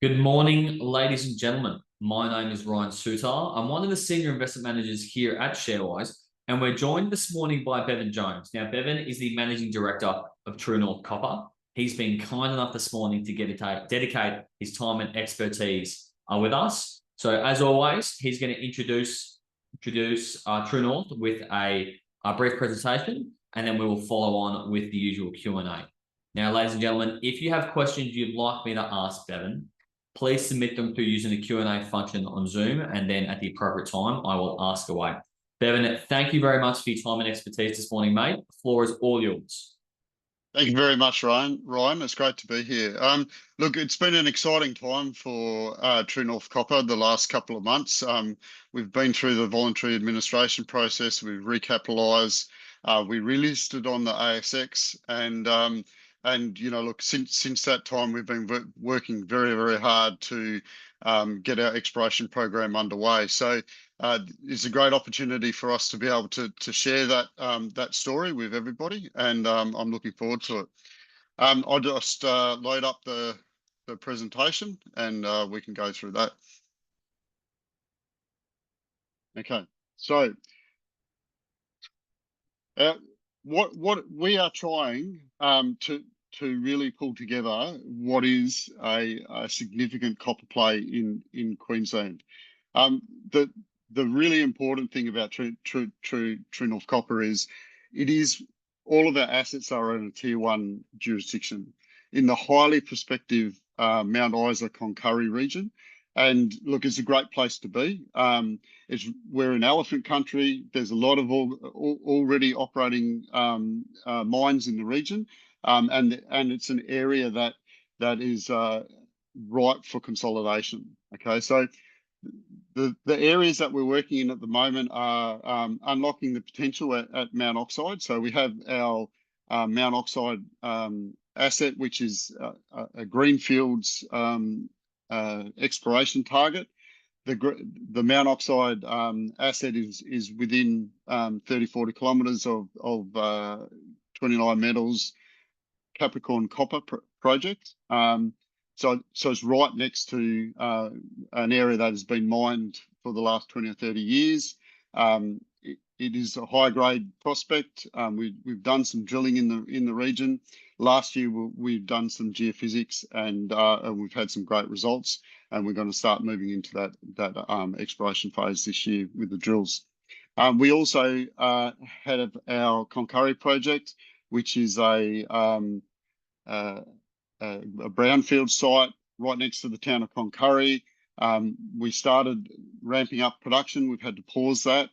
Good morning, ladies and gentlemen. My name is Ryan Sutar. I'm one of the senior investment managers here at Sharewise, and we're joined this morning by Bevan Jones. Now, Bevan is the Managing Director of True North Copper. He's been kind enough this morning to dedicate his time and expertise with us. So, as always, he's going to introduce True North with a brief presentation, and then we will follow on with the usual Q&A. Now, ladies and gentlemen, if you have questions you'd like me to ask Bevan, please submit them through using the Q&A function on Zoom, and then at the appropriate time, I will ask away. Bevan, thank you very much for your time and expertise this morning, mate. The floor is all yours. Thank you very much, Ryan. It's great to be here. Look, it's been an exciting time for True North Copper the last couple of months. We've been through the voluntary administration process. We've recapitalised. We relisted on the ASX, and you know, look, since that time, we've been working very, very hard to get our exploration program underway. So it's a great opportunity for us to be able to share that story with everybody, and I'm looking forward to it. I'll just load up the presentation, and we can go through that. Okay, so what we are trying to really pull together what is a significant copper play in Queensland. The really important thing about True North Copper is all of our assets are in a Tier 1 jurisdiction in the highly prospective Mt Isa Cloncurry region. And look, it's a great place to be. We're in elephant country. There's a lot of already operating mines in the region. And it's an area that is ripe for consolidation. Okay, so the areas that we're working in at the moment are unlocking the potential at Mt Oxide. So we have our Mt Oxide asset, which is a greenfields exploration target. The Mt Oxide asset is within 30-40 kilometres of 29 Metals Capricorn Copper Project. So it's right next to an area that has been mined for the last 20 or 30 years. It is a high-grade prospect. We've done some drilling in the region. Last year we've done some geophysics, and we've had some great results. And we're going to start moving into that exploration phase this year with the drills. We also had our Cloncurry Project, which is a brownfield site right next to the town of Cloncurry. We started ramping up production. We've had to pause that.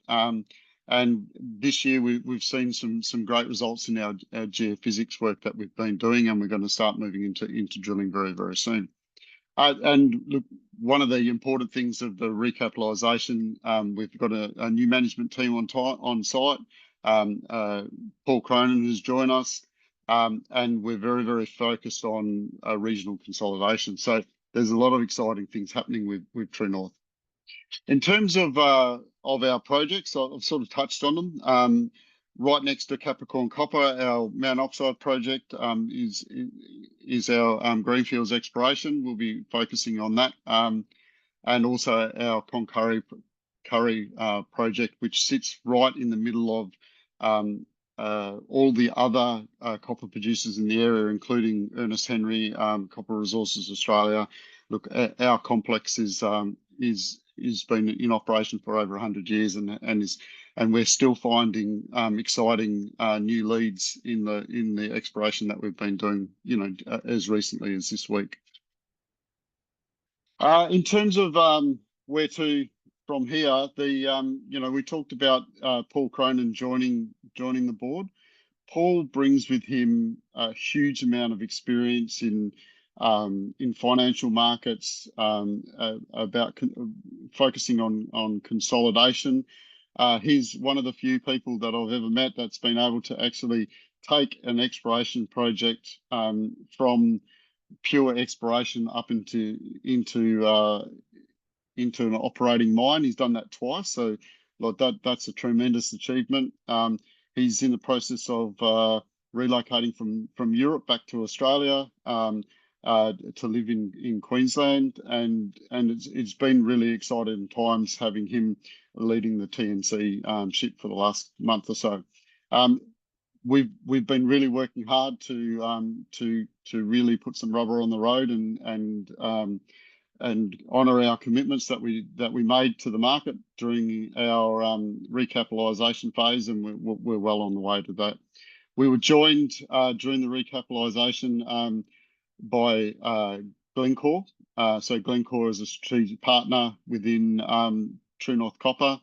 And this year we've seen some great results in our geophysics work that we've been doing, and we're going to start moving into drilling very, very soon. And look, one of the important things of the recapitalisation, we've got a new management team on site. Paul Cronin has joined us, and we're very, very focused on regional consolidation. So there's a lot of exciting things happening with True North. In terms of our projects, I've sort of touched on them. Right next to Capricorn Copper, our Mt Oxide project is our greenfields exploration. We'll be focusing on that, and also our Cloncurry project, which sits right in the middle of all the other copper producers in the area, including Ernest Henry, Copper Resources Australia. Look, our complex is been in operation for over 100 years, and we're still finding exciting new leads in the exploration that we've been doing, you know, as recently as this week. In terms of where to from here, you know, we talked about Paul Cronin joining the board. Paul brings with him a huge amount of experience in financial markets, about focusing on consolidation. He's one of the few people that I've ever met that's been able to actually take an exploration project from pure exploration up into an operating mine. He's done that twice, so like that's a tremendous achievement. He's in the process of relocating from Europe back to Australia, to live in Queensland, and it's been really exciting times having him leading the TNC ship for the last month or so. We've been really working hard to really put some rubber on the road and honour our commitments that we made to the market during our recapitalisation phase, and we're well on the way to that. We were joined during the recapitalisation by Glencore. So Glencore is a strategic partner within True North Copper.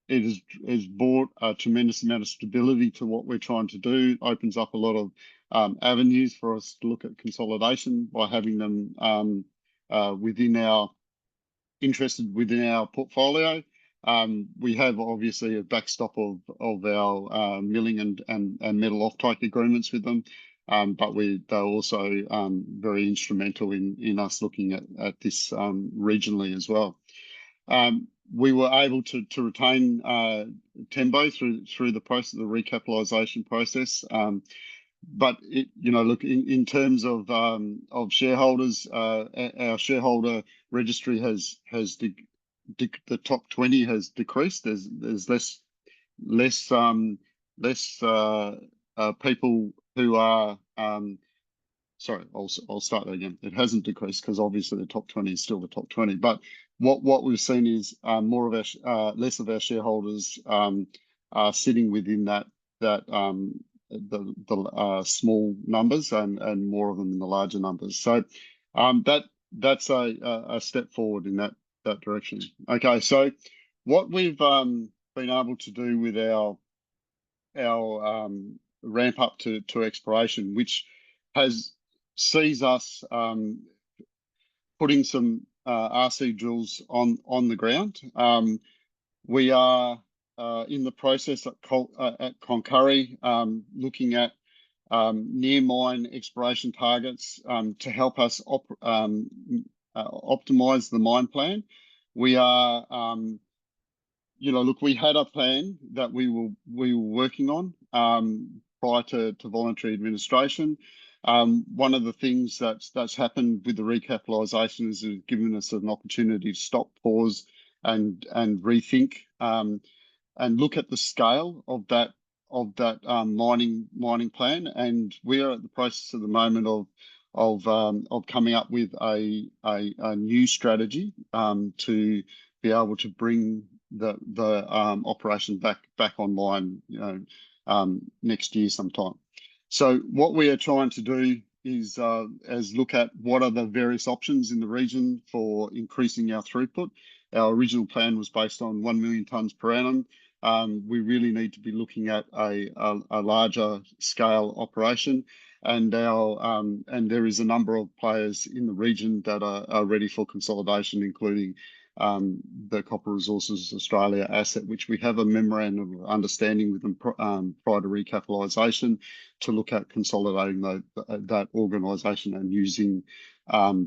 It has brought a tremendous amount of stability to what we're trying to do. Opens up a lot of avenues for us to look at consolidation by having them within our portfolio. We have obviously a backstop of our milling and metal offtake agreements with them, but they're also very instrumental in us looking at this regionally as well. We were able to retain Tembo through the process, the recapitalisation process. But look, in terms of shareholders, our shareholder registry has the top 20 has decreased. There's less people who are sorry, I'll start that again. It hasn't decreased because obviously the top 20 is still the top 20. But what we've seen is less of our shareholders are sitting within the small numbers and more of them in the larger numbers. So that's a step forward in that direction. Okay, so what we've been able to do with our ramp up to exploration, which sees us putting some RC drills on the ground. We are in the process at Cloncurry looking at near mine exploration targets to help us optimize the mine plan. We are look, we had a plan that we were working on prior to voluntary administration. One of the things that's happened with the recapitalisation is it's given us an opportunity to stop, pause, and rethink and look at the scale of that mining plan. And we are at the process at the moment of coming up with a new strategy to be able to bring the operation back online next year sometime. So what we are trying to do is look at what are the various options in the region for increasing our throughput. Our original plan was based on 1 million tonnes per annum. We really need to be looking at a larger scale operation, and there is a number of players in the region that are ready for consolidation, including the Copper Resources Australia asset, which we have a memorandum of understanding with them prior to recapitalisation to look at consolidating that organisation and using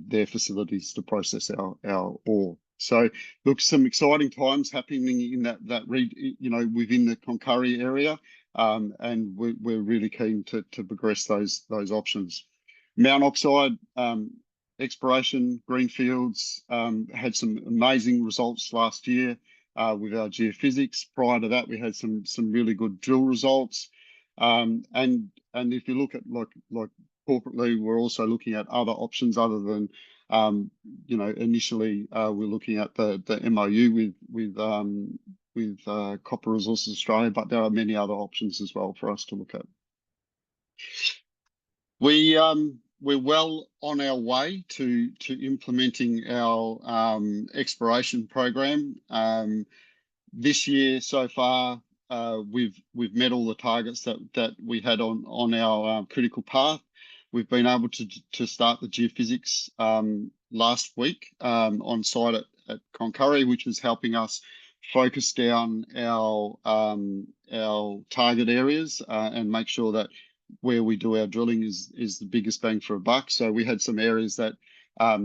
their facilities to process our ore. So look, some exciting times happening in that within the Cloncurry area, and we're really keen to progress those options. Mt Oxide exploration, greenfields, had some amazing results last year with our geophysics. Prior to that, we had some really good drill results. And if you look at like corporately, we're also looking at other options other than initially we're looking at the MOU with Copper Resources Australia, but there are many other options as well for us to look at. We're well on our way to implementing our exploration program. This year so far, we've met all the targets that we had on our critical path. We've been able to start the geophysics last week on site at Cloncurry, which is helping us focus down our target areas and make sure that where we do our drilling is the biggest bang for a buck. So we had some areas that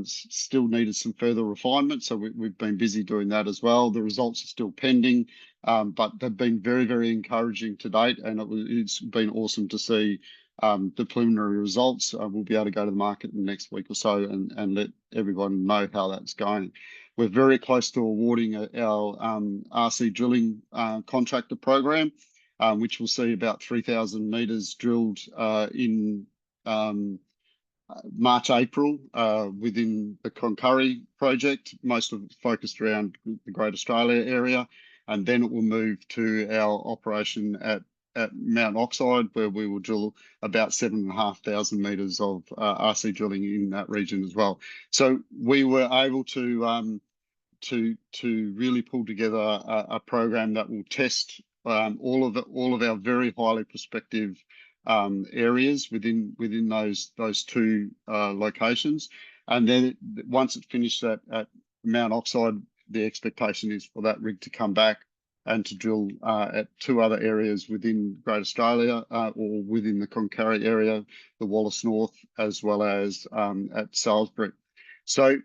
still needed some further refinement. So we've been busy doing that as well. The results are still pending, but they've been very, very encouraging to date. And it's been awesome to see the preliminary results. We'll be able to go to the market in the next week or so and let everyone know how that's going. We're very close to awarding our RC drilling contractor program, which will see about 3,000 meters drilled in March, April within the Cloncurry project, most of it focused around the Great Australia area. And then it will move to our operation at Mt Oxide, where we will drill about 7,500 meters of RC drilling in that region as well. So we were able to really pull together a program that will test all of our very highly prospective areas within those two locations. And then once it's finished at Mt Oxide, the expectation is for that rig to come back and to drill at two other areas within Great Australia or within the Cloncurry area, the Wallace North, as well as at Salisbury. So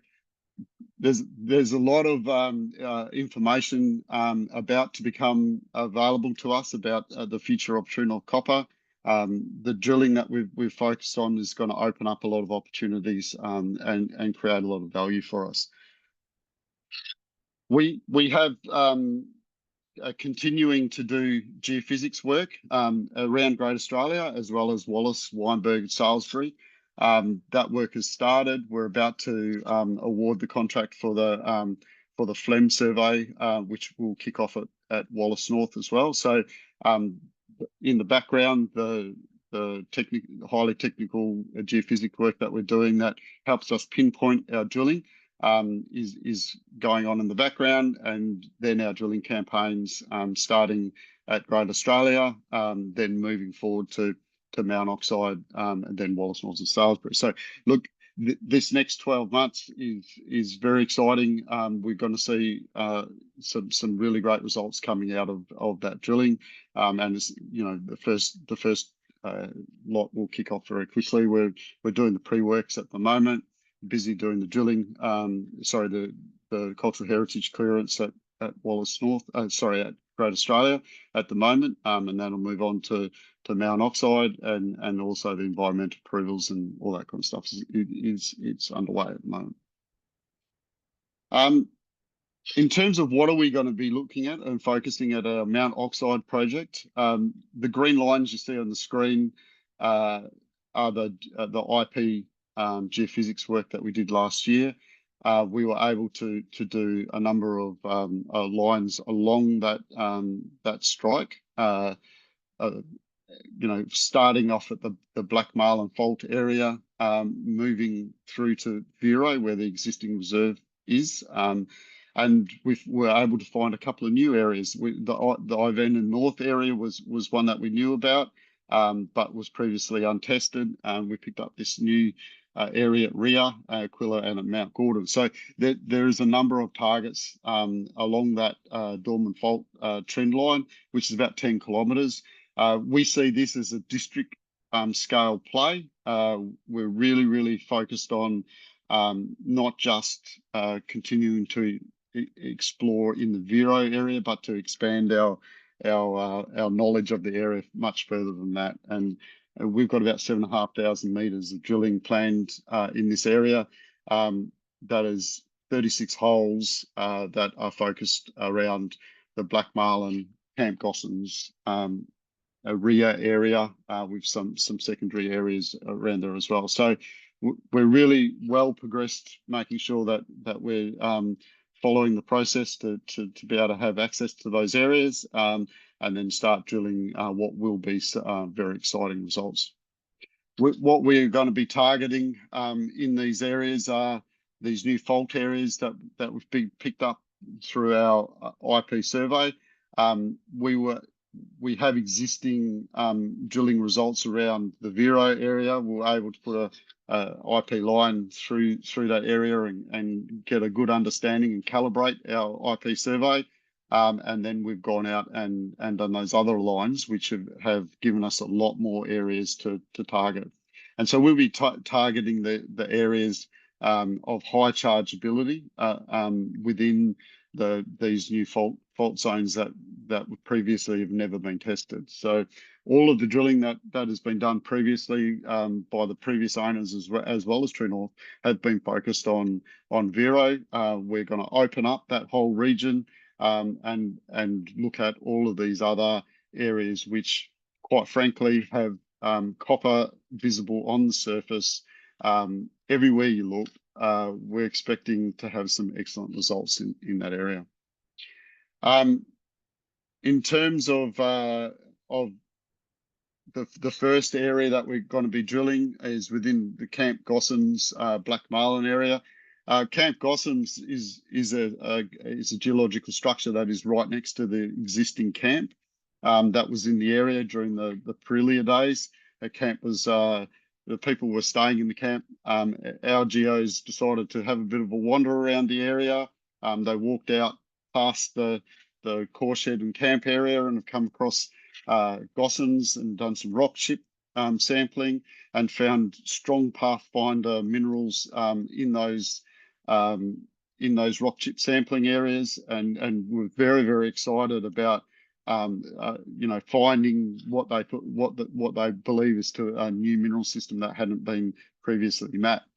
there's a lot of information about to become available to us about the future of True North Copper. The drilling that we've focused on is going to open up a lot of opportunities and create a lot of value for us. We have continuing to do geophysics work around Great Australia, as well as Wallace, Weinberg, and Salisbury. That work has started. We're about to award the contract for the Flem survey, which will kick off at Wallace North as well. So in the background, the highly technical geophysics work that we're doing that helps us pinpoint our drilling is going on in the background, and then our drilling campaigns starting at Great Australia, then moving forward to Mt Oxide, and then Wallace North and Salisbury. So look, this next 12 months is very exciting. We're going to see some really great results coming out of that drilling, and it's, you know, the first lot will kick off very quickly. We're doing the pre-works at the moment, busy doing the drilling. The cultural heritage clearance at Wallace North. At Great Australia at the moment, and then we'll move on to Mt Oxide and also the environmental approvals and all that kind of stuff. It's underway at the moment. In terms of what are we going to be looking at and focusing at our Mt Oxide project, the green lines you see on the screen are the IP geophysics work that we did last year. We were able to do a number of lines along that strike. Starting off at the Black Marlin Fault area, moving through to Vero, where the existing reserve is. And we were able to find a couple of new areas. The Ivan and North area was one that we knew about, but was previously untested. We picked up this new area at Ria, Aquila, and at Mount Gordon. So there is a number of targets along that Dorman Fault trend line, which is about 10 kilometres. We see this as a district scale play. We're really focused on not just continuing to explore in the Vero area, but to expand our knowledge of the area much further than that. And we've got about 7,500 meters of drilling planned in this area. That is 36 holes that are focused around the Black Marlin, Camp Gossens, Ria area, with some secondary areas around there as well. So we're really well progressed, making sure that we're following the process to be able to have access to those areas, and then start drilling what will be very exciting results. What we're going to be targeting in these areas are these new fault areas that we've been picked up through our IP survey. We have existing drilling results around the Vero area. We were able to put a IP line through that area and get a good understanding and calibrate our IP survey. And then we've gone out and done those other lines, which have given us a lot more areas to target. And so we'll be targeting the areas of high chargeability within these new fault fault zones that previously have never been tested. So all of the drilling that has been done previously by the previous owners as well as True North have been focused on Vero. We're going to open up that whole region and look at all of these other areas which, quite frankly, have copper visible on the surface everywhere you look. We're expecting to have some excellent results in that area. In terms of the first area that we're going to be drilling is within the Camp Gossans Black Marlin area. Camp Gossans is a geological structure that is right next to the existing camp that was in the area during the Parillia days. The camp was the people were staying in the camp. Our geos decided to have a bit of a wander around the area. They walked out past the core shed and camp area and have come across Gossans and done some rock chip sampling and found strong pathfinder minerals in those rock chip sampling areas, and we're very, very excited about finding what they believe is to a new mineral system that hadn't been previously mapped.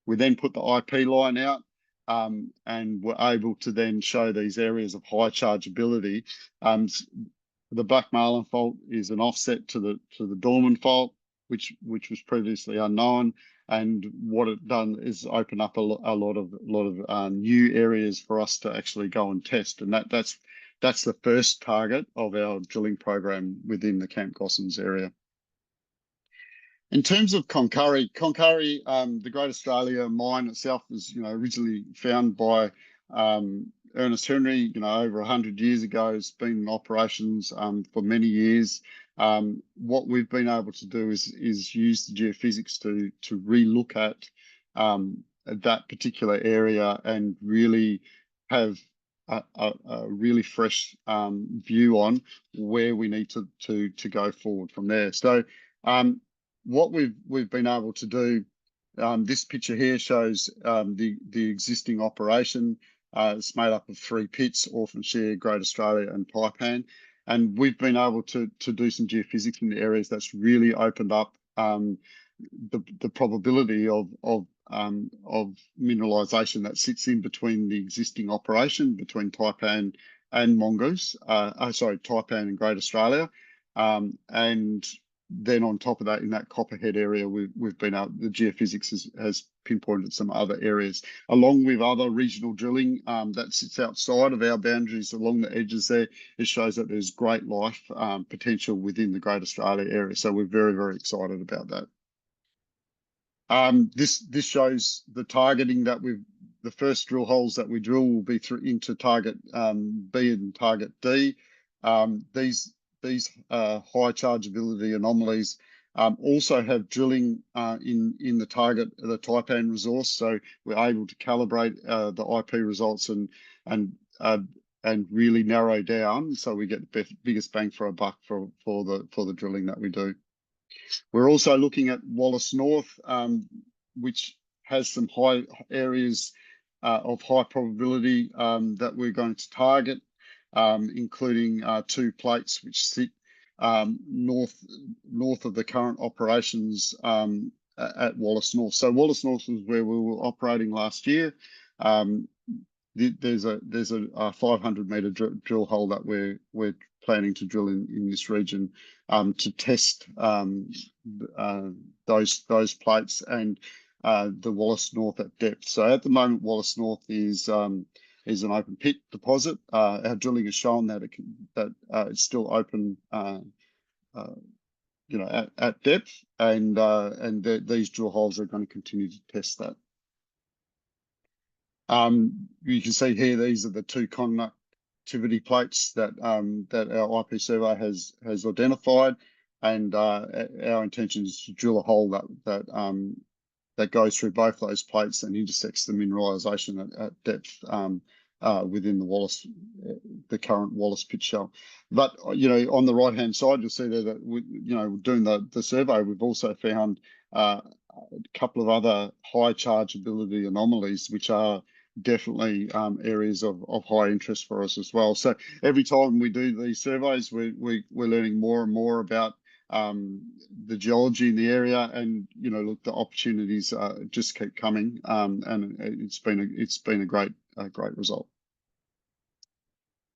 We then put the IP line out and were able to then show these areas of high chargeability. The Black Marlin fault is an offset to the Dorman fault, which was previously unknown. And what it done is open up a lot of new areas for us to actually go and test, and that's the first target of our drilling program within the Camp Gossans area. In terms of Cloncurry, the Great Australia mine itself was, originally found by Ernest Henry, over 100 years ago. It's been in operations for many years. What we've been able to do is use the geophysics to relook at that particular area and really have a really fresh view on where we need to go forward from there. So what we've been able to do, this picture here shows the existing operation. It's made up of 3 pits: Orphanshire, Great Australia, and Taipan. And we've been able to do some geophysics in the areas that's really opened up the probability of mineralization that sits in between the existing operation between Taipan and Mongoose. Taipan and Great Australia, and then on top of that, in that Copperhead area, we've been out. The geophysics has pinpointed some other areas, along with other regional drilling that sits outside of our boundaries along the edges there. It shows that there's great life potential within the Great Australia area. So we're very, very excited about that. This shows the targeting that the first drill holes that we drill will be into target B and target D. These high chargeability anomalies also have drilling in the target, the Taipan resource, so we're able to calibrate the IP results and really narrow down, so we get the biggest bang for a buck for the drilling that we do. We're also looking at Wallace North, which has some high areas of high probability that we're going to target, including 2 plates which sit north of the current operations at Wallace North. So Wallace North was where we were operating last year. There's a 500-meter drill hole that we're planning to drill in this region to test those plates and the Wallace North at depth. So at the moment, Wallace North is an open pit deposit. Our drilling has shown that it's still open, at depth, and these drill holes are going to continue to test that. You can see here, these are the 2 conductivity plates that our IP survey has identified, and our intention is to drill a hole that goes through both those plates and intersects the mineralization at depth within the current Wallace pit shell. But on the right hand side, you'll see there that doing the survey, we've also found a couple of other high chargeability anomalies, which are definitely areas of high interest for us as well. So every time we do these surveys, we're learning more and more about the geology in the area, and look, the opportunities just keep coming, and it's been a great result.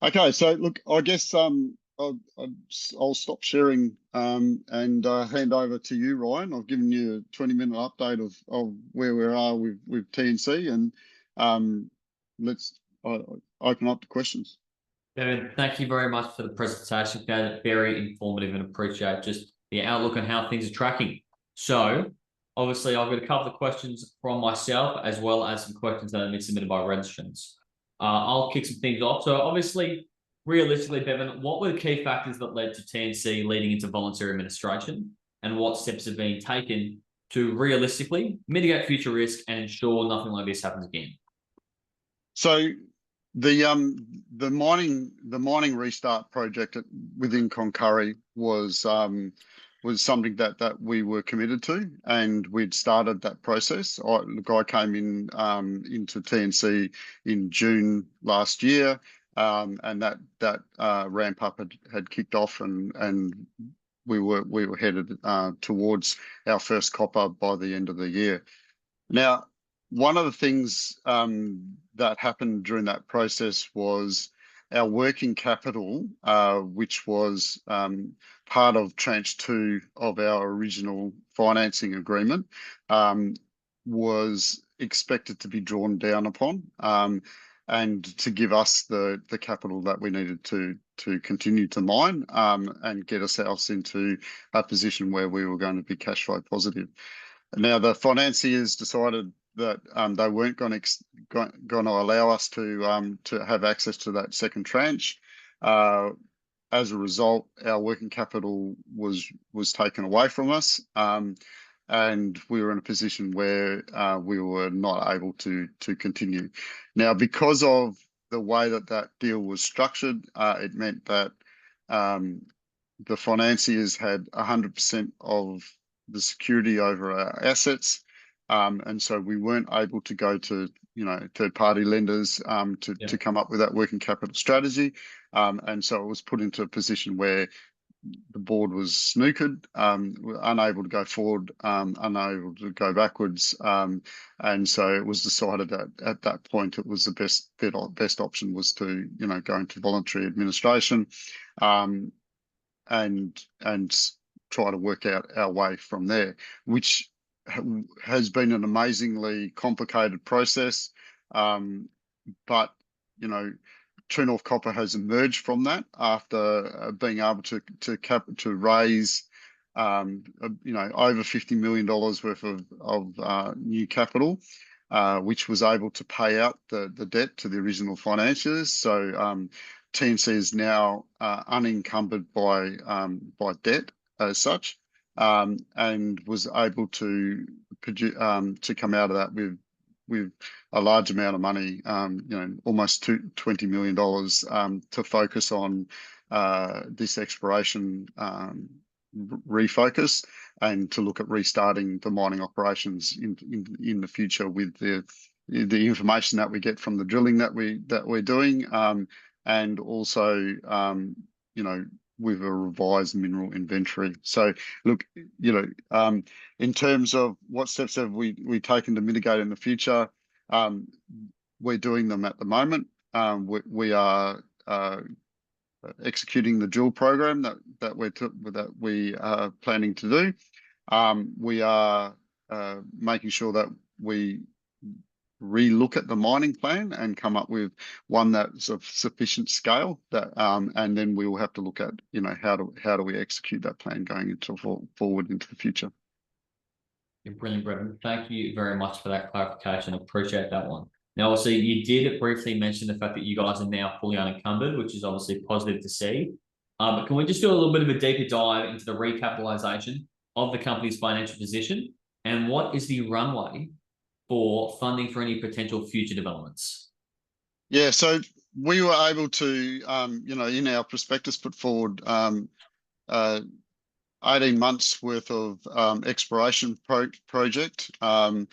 Okay, so look, I guess I'll stop sharing and hand over to you, Ryan. I've given you a 20-minute update of where we are with TNC, and let's open up to questions. Bevan, thank you very much for the presentation. Found it very informative and appreciate just the outlook on how things are tracking. So, obviously, I've got a couple of questions from myself as well as some questions that have been submitted by registrants. I'll kick some things off. So, obviously, realistically, Bevan, what were the key factors that led to TNC leading into voluntary administration, and what steps have been taken to realistically mitigate future risk and ensure nothing like this happens again? So the mining restart project within Cloncurry was something that we were committed to, and we'd started that process. I came in into TNC in June last year, and that ramp up had kicked off, and we were headed towards our first copper by the end of the year. Now, one of the things that happened during that process was our working capital, which was part of tranche 2 of our original financing agreement, was expected to be drawn down upon, and to give us the capital that we needed to continue to mine, and get ourselves into a position where we were going to be cash flow positive. Now, the financiers decided that they weren't going to allow us to have access to that second tranche. As a result, our working capital was taken away from us, and we were in a position where we were not able to continue. Now, because of the way that deal was structured, it meant that the financiers had 100% of the security over our assets, and so we weren't able to go to third-party lenders to come up with that working capital strategy, and so it was put into a position where the board was snookered, unable to go forward, unable to go backwards, and so it was decided that at that point it was the best option was to go into voluntary administration, and try to work out our way from there, which has been an amazingly complicated process, but True North Copper has emerged from that after being able to raise over $50 million worth of new capital, which was able to pay out the debt to the original financiers. So TNC is now unencumbered by debt as such, and was able to come out of that with a large amount of money, almost $20 million, to focus on this exploration refocus, and to look at restarting the mining operations in the future with the information that we get from the drilling that we're doing, and also with a revised mineral inventory. So look, in terms of what steps have we taken to mitigate in the future, we're doing them at the moment. We are executing the drill program that we are planning to do. We are making sure that we re-look at the mining plan and come up with one that's of sufficient scale, and then we will have to look at how do we execute that plan going forward into the future. You're brilliant, Bevan. Thank you very much for that clarification. I appreciate that one. Now, obviously, you did briefly mention the fact that you guys are now fully unencumbered, which is obviously positive to see. But can we just do a little bit of a deeper dive into the recapitalization of the company's financial position, and what is the runway for funding for any potential future developments? Yeah, so we were able to, in our prospectus, put forward 18 months worth of exploration project that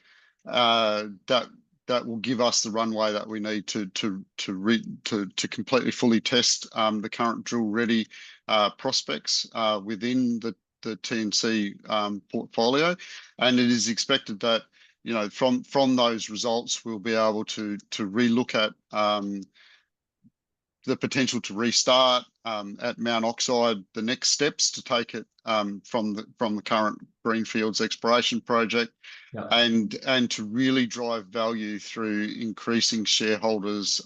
that will give us the runway that we need to completely fully test the current drill ready prospects within the TNC portfolio, and it is expected that from those results we'll be able to relook at the potential to restart at Mt Oxide, the next steps to take it from the current greenfields exploration project, and to really drive value through increasing shareholders'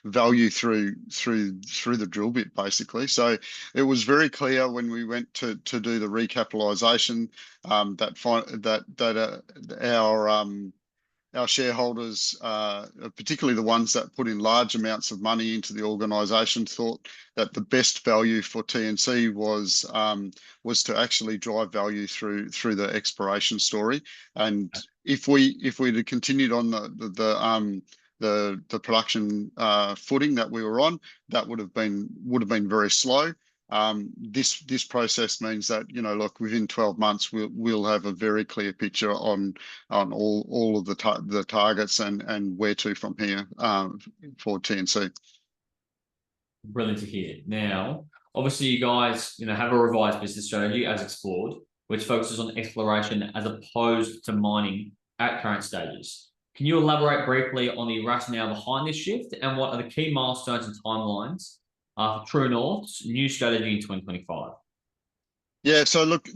value through the drill bit, basically. So it was very clear when we went to do the recapitalisation that our shareholders, particularly the ones that put in large amounts of money into the organisation, thought that the best value for TNC was to actually drive value through the exploration story. And if we'd have continued on the production footing that we were on, that would have been very slow. This process means that look, within 12 months we'll have a very clear picture on all of the targets and where to from here for TNC. Brilliant to hear. Now, obviously, you guys have a revised business strategy as explored, which focuses on exploration as opposed to mining at current stages. Can you elaborate briefly on the rationale behind this shift and what are the key milestones and timelines for True North's new strategy in 2025? Yeah, so look,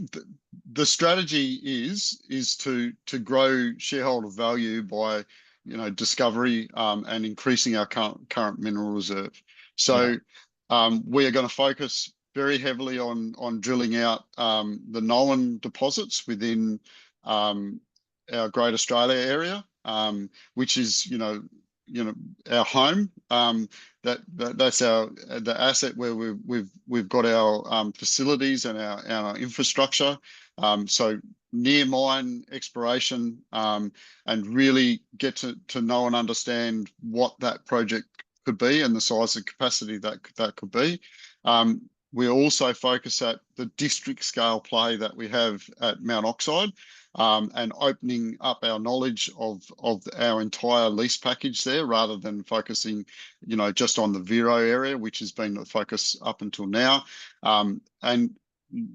the strategy is to grow shareholder value by discovery and increasing our current mineral reserve. So we are going to focus very heavily on drilling out the known deposits within our Great Australia area, which is our home. That's the asset where we've got our facilities and our infrastructure. So near mine exploration, and really get to know and understand what that project could be and the size and capacity that could be. We also focus at the district scale play that we have at Mt Oxide, and opening up our knowledge of our entire lease package there, rather than focusing just on the Vero area, which has been the focus up until now. And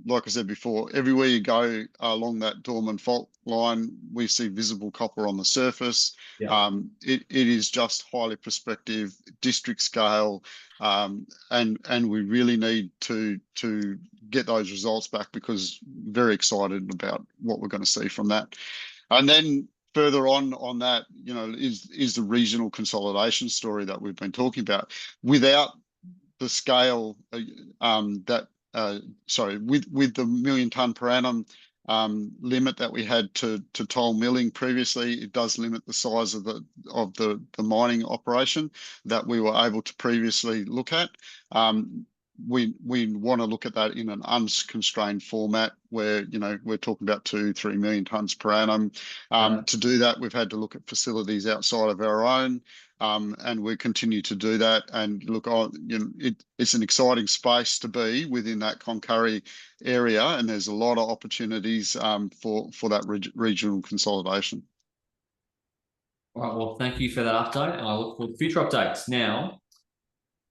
like I said before, everywhere you go along that Dorman fault line, we see visible copper on the surface. It is just highly prospective, district scale, and we really need to get those results back, because very excited about what we're going to see from that. And then further on that, is the regional consolidation story that we've been talking about. Without the scale with the 1 million tonne per annum limit that we had to toll milling previously, it does limit the size of the mining operation that we were able to previously look at. We want to look at that in an unconstrained format where we're talking about 2-3 million tonnes per annum. To do that, we've had to look at facilities outside of our own, and we continue to do that. And look, it's an exciting space to be within that Cloncurry area, and there's a lot of opportunities for that regional consolidation. All right, well, thank you for that update, and I look forward to future updates. Now,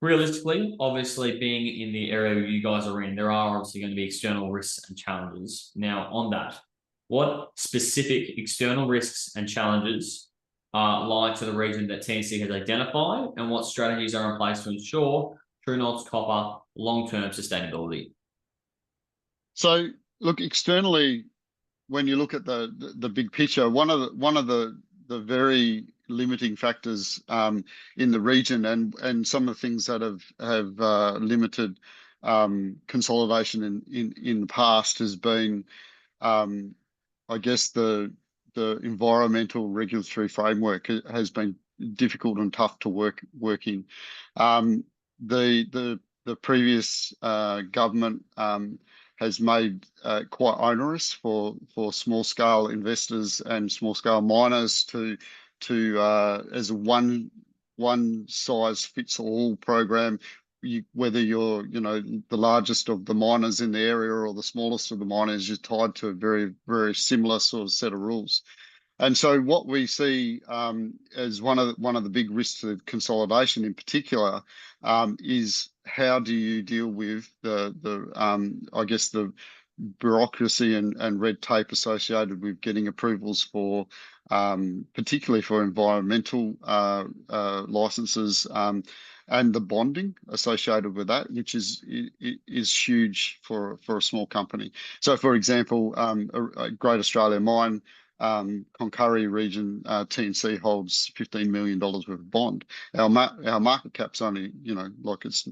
realistically, obviously, being in the area you guys are in, there are obviously going to be external risks and challenges. Now, on that, what specific external risks and challenges lie to the region that TNC has identified, and what strategies are in place to ensure True North's copper long-term sustainability? So, look, externally, when you look at the big picture, one of the very limiting factors in the region, and some of the things that have limited consolidation in the past has been, I guess, the environmental regulatory framework has been difficult and tough to work in. The previous government has made quite onerous for small scale investors and small scale miners to as a one size fits all program, whether you're the largest of the miners in the area or the smallest of the miners, you're tied to a very, very similar sort of set of rules. And so what we see as one of the big risks of consolidation in particular is how do you deal with I guess the bureaucracy and red tape associated with getting approvals for particularly for environmental licenses and the bonding associated with that, which is huge for a small company. So, for example, a Great Australia Mine, Cloncurry region, TNC holds $15 million worth of bond. Our market cap's only, like it's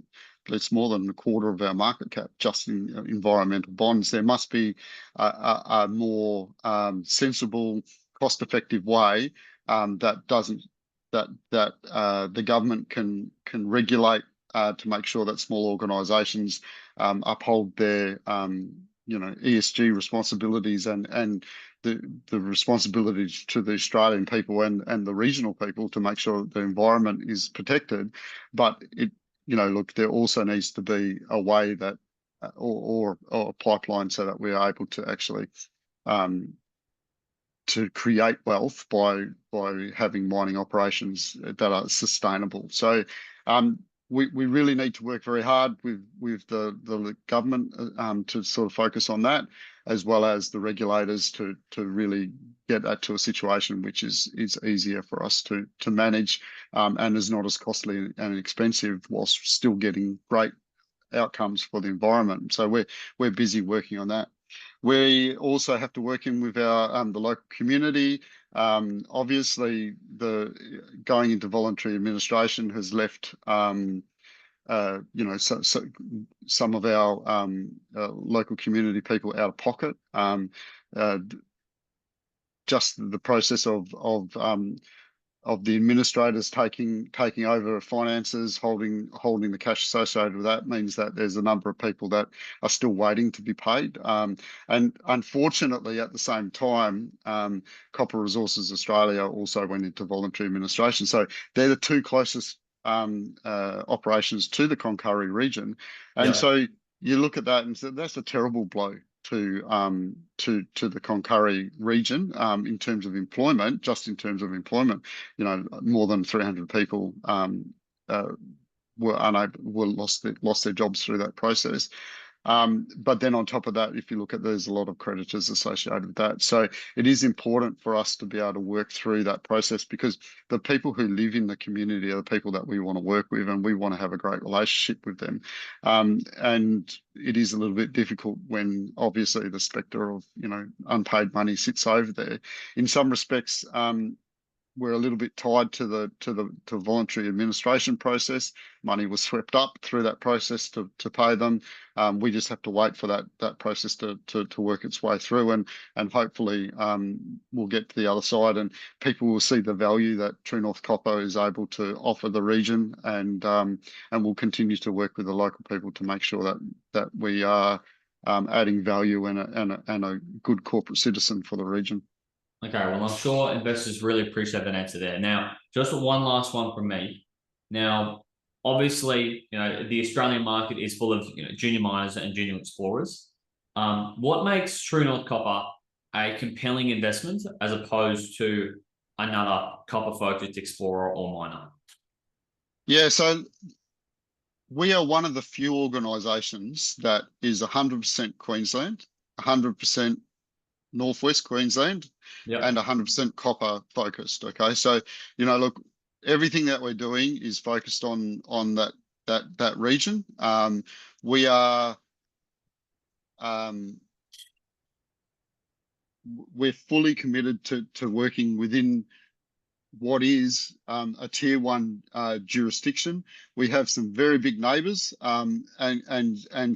more than a quarter of our market cap just in environmental bonds. There must be a more sensible, cost-effective way that the government can regulate to make sure that small organisations uphold their ESG responsibilities and the responsibilities to the Australian people and the regional people to make sure the environment is protected. But look, there also needs to be a way that or a pipeline so that we're able to actually to create wealth by having mining operations that are sustainable. So we really need to work very hard with the government to sort of focus on that, as well as the regulators to really get that to a situation which is easier for us to manage and is not as costly and expensive, whilst still getting great outcomes for the environment. So we're busy working on that. We also have to work in with our the local community. Obviously, the going into voluntary administration has left some of our local community people out of pocket. Just the process of the administrators taking over finances, holding the cash associated with that, means that there's a number of people that are still waiting to be paid. And unfortunately, at the same time, Copper Resources Australia also went into voluntary administration. So they're the two closest operations to the Cloncurry region. And so you look at that and say that's a terrible blow to the Cloncurry region in terms of employment. Just in terms of employment, more than 300 people lost their jobs through that process. But then on top of that, if you look at, there's a lot of creditors associated with that. So it is important for us to be able to work through that process, because the people who live in the community are the people that we want to work with, and we want to have a great relationship with them. And it is a little bit difficult when obviously the spectre of, unpaid money sits over there. In some respects, we're a little bit tied to the voluntary administration process. Money was swept up through that process to pay them. We just have to wait for that process to work its way through, and hopefully we'll get to the other side, and people will see the value that True North Copper is able to offer the region, and we'll continue to work with the local people to make sure that we are adding value and a good corporate citizen for the region. Okay, well, I'm sure investors really appreciate that answer there. Now, just one last one from me. Now, obviously, the Australian market is full of junior miners and junior explorers. What makes True North Copper a compelling investment as opposed to another copper-focused explorer or miner? Yeah, so we are one of the few organisations that is 100% Queensland, 100% North West Queensland, and 100% copper focused. Okay, so look, everything that we're doing is focused on that region. We are we're fully committed to working within what is a tier 1 jurisdiction. We have some very big neighbours and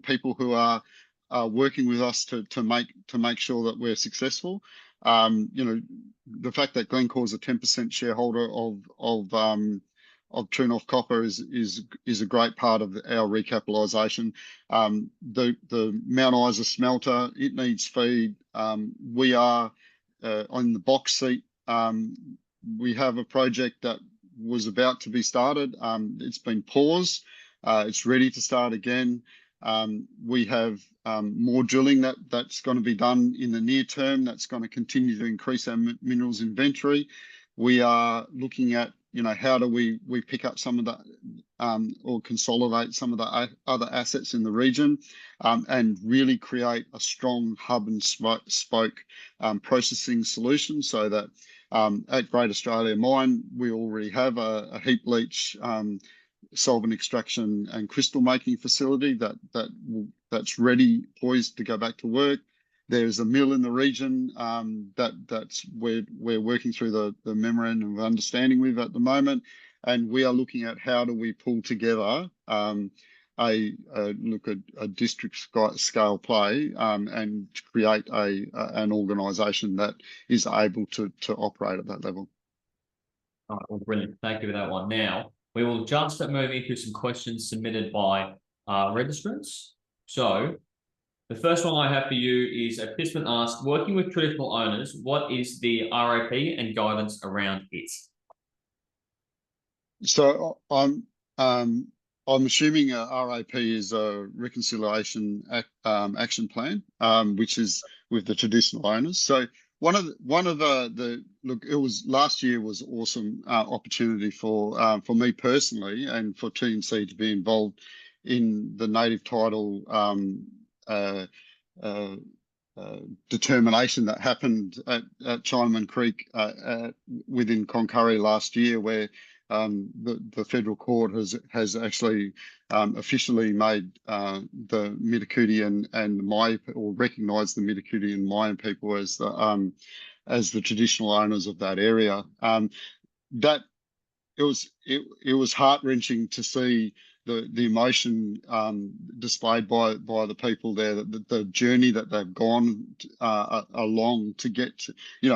people who are working with us to make sure that we're successful. The fact that Glencore is a 10% shareholder of True North Copper is a great part of our recapitalisation. The Mt Isa smelter, it needs feed. We are on the box seat. We have a project that was about to be started. It's been paused. It's ready to start again. We have more drilling that's going to be done in the near term. That's going to continue to increase our minerals inventory. We are looking at, how do we pick up some of the or consolidate some of the other assets in the region, and really create a strong hub and spoke processing solution, so that at Great Australia Mine, we already have a heap leach, solvent extraction and crystal making facility that's ready, poised to go back to work. There's a mill in the region that's we're working through the memorandum of understanding with at the moment, and we are looking at how do we pull together look at a district scale play, and create an organisation that is able to operate at that level. All right, well, brilliant. Thank you for that one. Now, we will just move into some questions submitted by registrants. So, the first one I have for you is a participant asked, working with traditional owners, what is the RAP and guidance around it? So I'm assuming a RAP is a reconciliation action plan, which is with the traditional owners. So one of the look, it was last year was awesome opportunity for me personally and for TNC to be involved in the native title determination that happened at Chinaman Creek within Cloncurry last year, where the federal court has actually officially made the Mitakudi and Maya, or recognised the Mitakudi and Maya people as the traditional owners of that area. That it was heart-wrenching to see the emotion displayed by the people there, the journey that they've gone along to get to,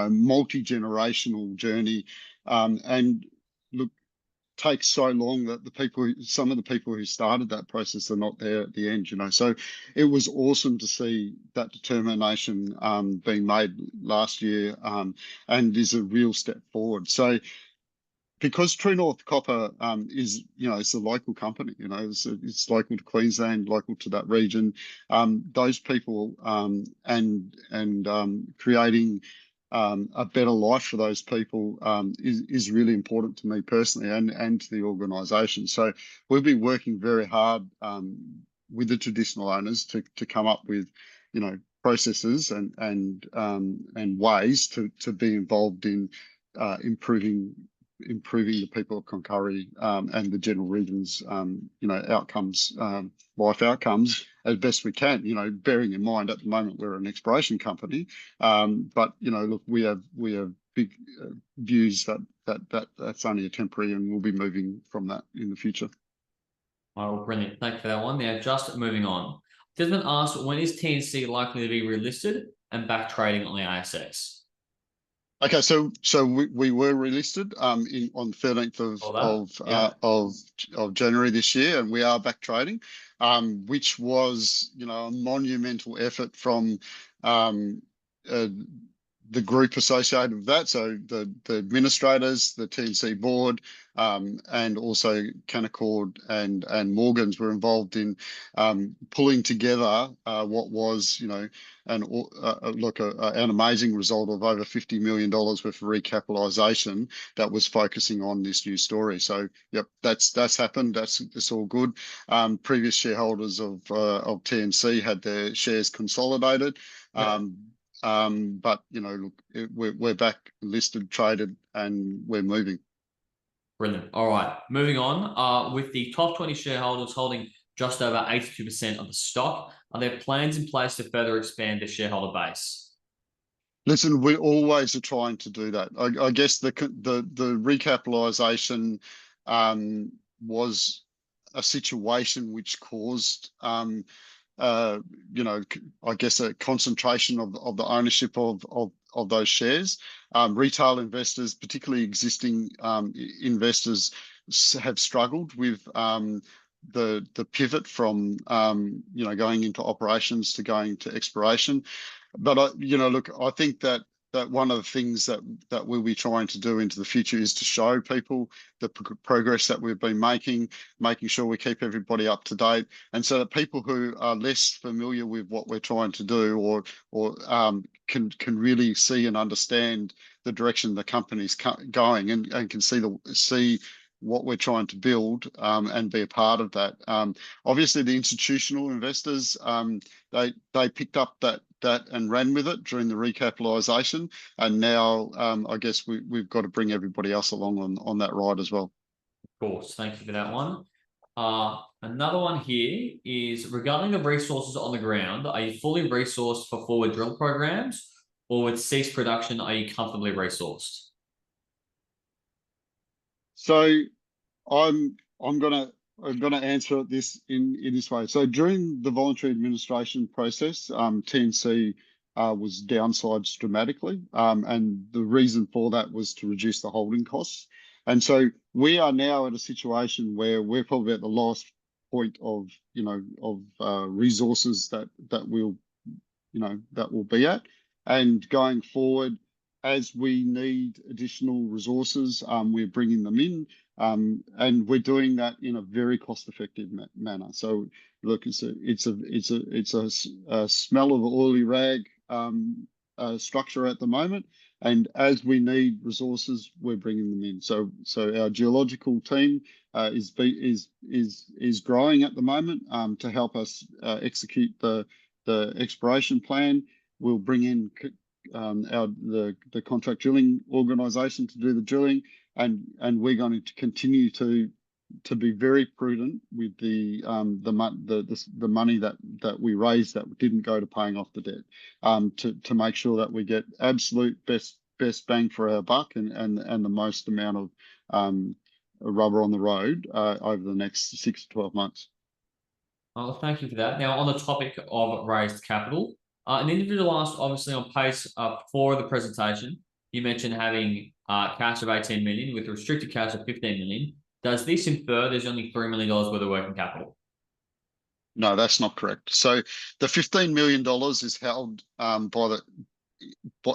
multi-generational journey, and look, takes so long that some of the people who started that process are not there at the end, So it was awesome to see that determination being made last year, and is a real step forward. So because True North Copper is, it's a local company, it's local to Queensland, local to that region. Those people and creating a better life for those people is really important to me personally and to the organisation. So we've been working very hard with the traditional owners to come up with, processes and ways to be involved in improving the people of Cloncurry and the general region's outcomes, life outcomes as best we can. Bearing in mind at the moment we're an exploration company, but look, we have big views that's only a temporary, and we'll be moving from that in the future. Oh, brilliant! Thank you for that one. Now, just moving on. Desmond asked, when is TNC likely to be relisted and back trading on the ASX? Okay, so we were relisted on the 13th of January this year, and we are back trading, which was a monumental effort from the group associated with that. So the administrators, the TNC board, and also Canaccord and Morgans were involved in pulling together what was, an amazing result of over $50 million worth of recapitalisation that was focusing on this new story. So yep, that's happened. That's all good. Previous shareholders of TNC had their shares consolidated. Yeah. But look, we're back listed, traded, and we're moving. Brilliant. All right, moving on. With the top 20 shareholders holding just over 82% of the stock, are there plans in place to further expand the shareholder base? Listen, we always are trying to do that. I guess the recapitalisation was a situation which caused I guess a concentration of the ownership of those shares. Retail investors, particularly existing investors, have struggled with the pivot from going into operations to going to exploration. But look, I think that one of the things that we'll be trying to do into the future is to show people the progress that we've been making sure we keep everybody up to date, and so that people who are less familiar with what we're trying to do or can really see and understand the direction the company's going and can see what we're trying to build and be a part of that. Obviously, the institutional investors, they picked up that and ran with it during the recapitalisation, and now I guess we've got to bring everybody else along on that ride as well. Of course, thank you for that one. Another one here is regarding the resources on the ground. Are you fully resourced for forward drill programs, or with ceased production, are you comfortably resourced? So I'm gonna answer this in this way. So during the voluntary administration process, TNC was downsized dramatically, and the reason for that was to reduce the holding costs. And so we are now at a situation where we're probably at the lowest point of resources that we'll be at, and going forward, as we need additional resources, we're bringing them in. And we're doing that in a very cost-effective manner. So, look, it's a smell of oily rag structure at the moment, and as we need resources, we're bringing them in. So our geological team is growing at the moment to help us execute the exploration plan. We'll bring in the contract drilling organisation to do the drilling. And we're going to continue to be very prudent with the money that we raised that didn't go to paying off the debt, to make sure that we get absolute best bang for our buck and the most amount of rubber on the road over the next 6 to 12 months. Oh, thank you for that. Now, on the topic of raised capital, an individual asked, obviously on page 4 of the presentation, you mentioned having cash of 18 million with restricted cash of 15 million. Does this infer there's only $3 million worth of working capital? No, that's not correct. So the $15 million is held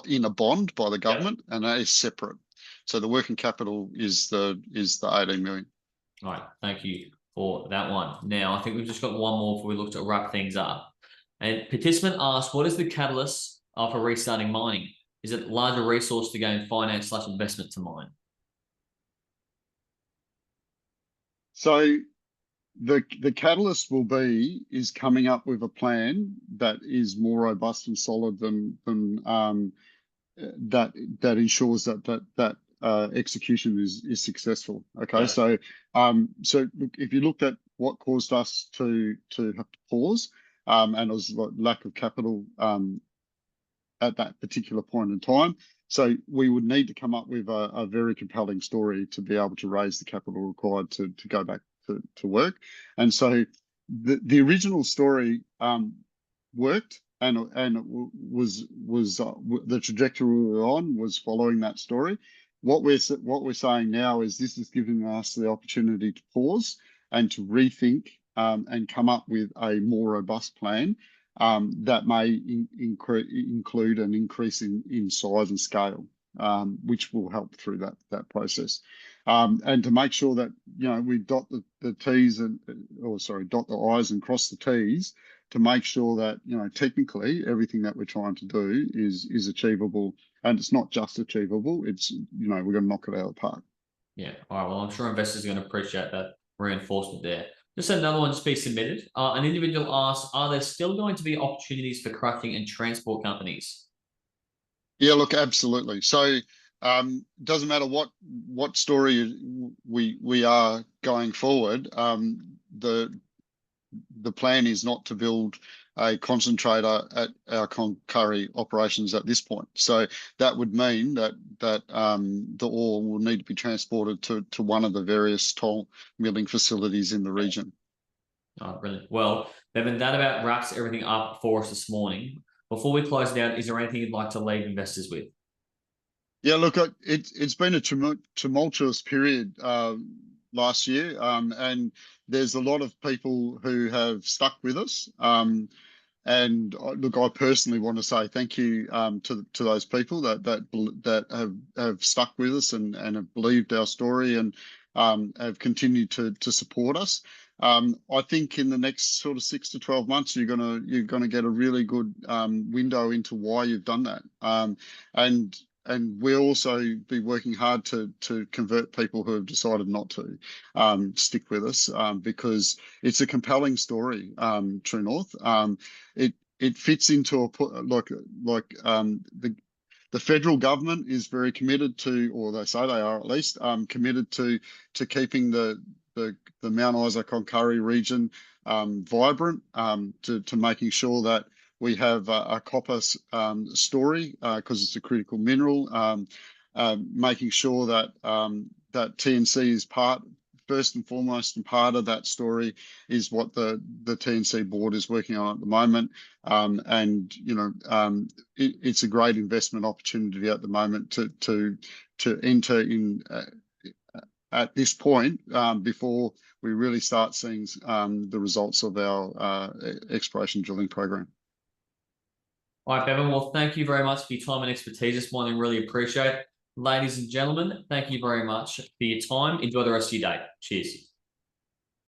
in a bond by the government, and that is separate. So the working capital is the 18 million. All right, thank you for that one. Now, I think we've just got one more before we look to wrap things up. And participant asked, what is the catalyst for restarting mining? Is it larger resource to gain finance/investment to mine? So the catalyst is coming up with a plan that is more robust and solid than that ensures that execution is successful. Okay, yeah. So look, if you looked at what caused us to have to pause, and it was lack of capital at that particular point in time. So we would need to come up with a very compelling story to be able to raise the capital required to go back to work. And so the original story worked, and it was the trajectory we were on was following that story. What we're saying now is this is giving us the opportunity to pause and to rethink and come up with a more robust plan that may include an increase in size and scale, which will help through that process. And to make sure that we dot the T's dot the I's and cross the T's to make sure that technically everything that we're trying to do is achievable, and it's not just achievable. It's we're going to knock it out of the park. Yeah. All right. Well, I'm sure investors are going to appreciate that reinforcement there. Just another one just be submitted. An individual asks, are there still going to be opportunities for crushing and transport companies? Yeah, look, absolutely. So doesn't matter what story we are going forward. The plan is not to build a concentrator at our Cloncurry operations at this point. So that would mean that the ore will need to be transported to one of the various toll milling facilities in the region. Oh, brilliant. Well, Bevan, that about wraps everything up for us this morning. Before we close it out, is there anything you'd like to leave investors with? Yeah, look, it's been a tumultuous period last year, and there's a lot of people who have stuck with us. And look, I personally want to say thank you to those people that have stuck with us and have believed our story and have continued to support us. I think in the next sort of 6 to 12 months, you're gonna get a really good window into why you've done that. And we'll also be working hard to convert people who have decided not to stick with us because it's a compelling story, True North. It fits into the federal government is very committed to, or they say they are at least, committed to keeping the Mt Isa Cloncurry region vibrant, to making sure that we have a copper story because it's a critical mineral, making sure that that TNC is first and foremost, and part of that story is what the TNC board is working on at the moment. And it's a great investment opportunity at the moment to enter in at this point before we really start seeing the results of our exploration drilling program. All right, Bevan. Well, thank you very much for your time and expertise this morning. Really appreciate it. Ladies and gentlemen, thank you very much for your time. Enjoy the rest of your day. Cheers.